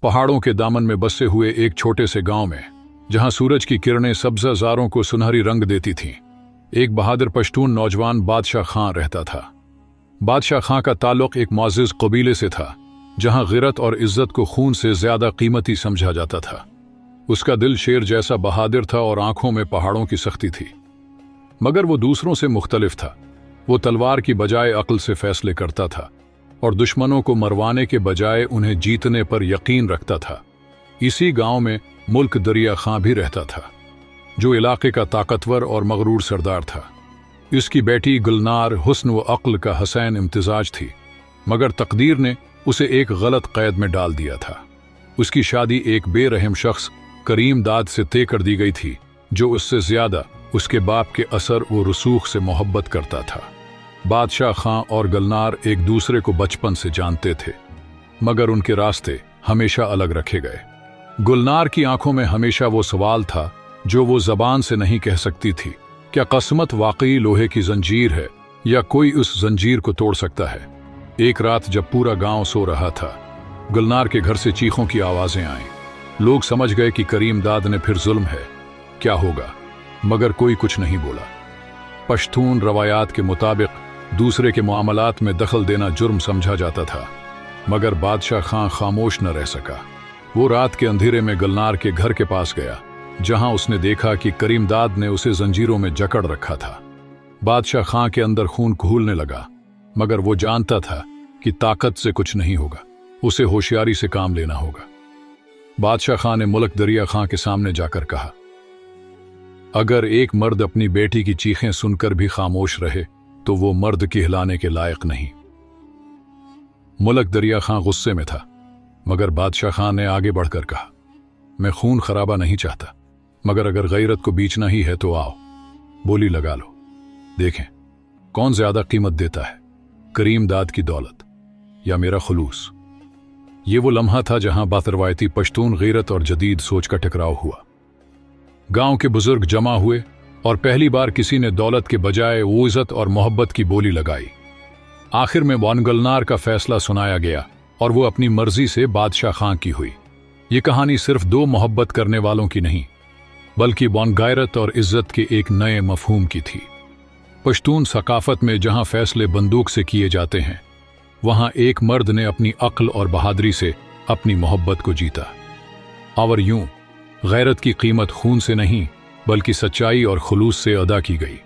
पहाड़ों के दामन में बसे हुए एक छोटे से गांव में, जहां सूरज की किरणें सब्ज़ाज़ारों को सुनहरी रंग देती थीं, एक बहादुर पश्तून नौजवान बादशाह खां रहता था। बादशाह खां का ताल्लुक एक मुअज़्ज़ज़ कबीले से था, जहां गिरत और इज्जत को खून से ज्यादा कीमती समझा जाता था। उसका दिल शेर जैसा बहादुर था और आंखों में पहाड़ों की सख्ती थी। मगर वो दूसरों से मुख्तलिफ था। वो तलवार की बजाय अक्ल से फैसले करता था और दुश्मनों को मरवाने के बजाय उन्हें जीतने पर यकीन रखता था। इसी गांव में मुल्क दरिया खां भी रहता था, जो इलाके का ताकतवर और मगरूर सरदार था। इसकी बेटी गुलनार हुस्न व अक्ल का हसैन इम्तिजाज थी, मगर तकदीर ने उसे एक गलत कैद में डाल दिया था। उसकी शादी एक बेरहम शख्स करीम दाद से तय कर दी गई थी, जो उससे ज्यादा उसके बाप के असर व रसूख से मोहब्बत करता था। बादशाह खां और गुलनार एक दूसरे को बचपन से जानते थे, मगर उनके रास्ते हमेशा अलग रखे गए। गुलनार की आंखों में हमेशा वो सवाल था जो वो जबान से नहीं कह सकती थी। क्या किस्मत वाकई लोहे की जंजीर है, या कोई उस जंजीर को तोड़ सकता है? एक रात जब पूरा गांव सो रहा था, गुलनार के घर से चीखों की आवाजें आईं। लोग समझ गए कि करीम दाद ने फिर जुल्म है। क्या होगा? मगर कोई कुछ नहीं बोला। पश्तून रवायात के मुताबिक दूसरे के मामलात में दखल देना जुर्म समझा जाता था, मगर बादशाह खां खामोश न रह सका। वो रात के अंधेरे में गुलनार के घर के पास गया, जहां उसने देखा कि करीम दाद ने उसे जंजीरों में जकड़ रखा था। बादशाह खां के अंदर खून खौलने लगा, मगर वो जानता था कि ताकत से कुछ नहीं होगा, उसे होशियारी से काम लेना होगा। बादशाह खां ने मुल्क दरिया खां के सामने जाकर कहा, अगर एक मर्द अपनी बेटी की चीखें सुनकर भी खामोश रहे तो वो मर्द कहलाने के लायक नहीं। मुल्क दरिया खां गुस्से में था, मगर बादशाह खां ने आगे बढ़कर कहा, मैं खून खराबा नहीं चाहता, मगर अगर गैरत को बेचना ही है तो आओ, बोली लगा लो। देखें कौन ज्यादा कीमत देता है, करीम दाद की दौलत या मेरा खुलूस। ये वो लम्हा था जहां बातरवायती पश्तून गैरत और जदीद सोच का टकराव हुआ। गांव के बुजुर्ग जमा हुए और पहली बार किसी ने दौलत के बजाय वो इज्जत और मोहब्बत की बोली लगाई। आखिर में गुलनार का फैसला सुनाया गया और वो अपनी मर्जी से बादशाह खां की हुई। ये कहानी सिर्फ दो मोहब्बत करने वालों की नहीं, बल्कि गैरत और इज्जत के एक नए मफहूम की थी। पश्तून सकाफत में जहां फैसले बंदूक से किए जाते हैं, वहां एक मर्द ने अपनी अक्ल और बहादुरी से अपनी मोहब्बत को जीता। और यूं गैरत की कीमत खून से नहीं, बल्कि सच्चाई और खुलूस से अदा की गई।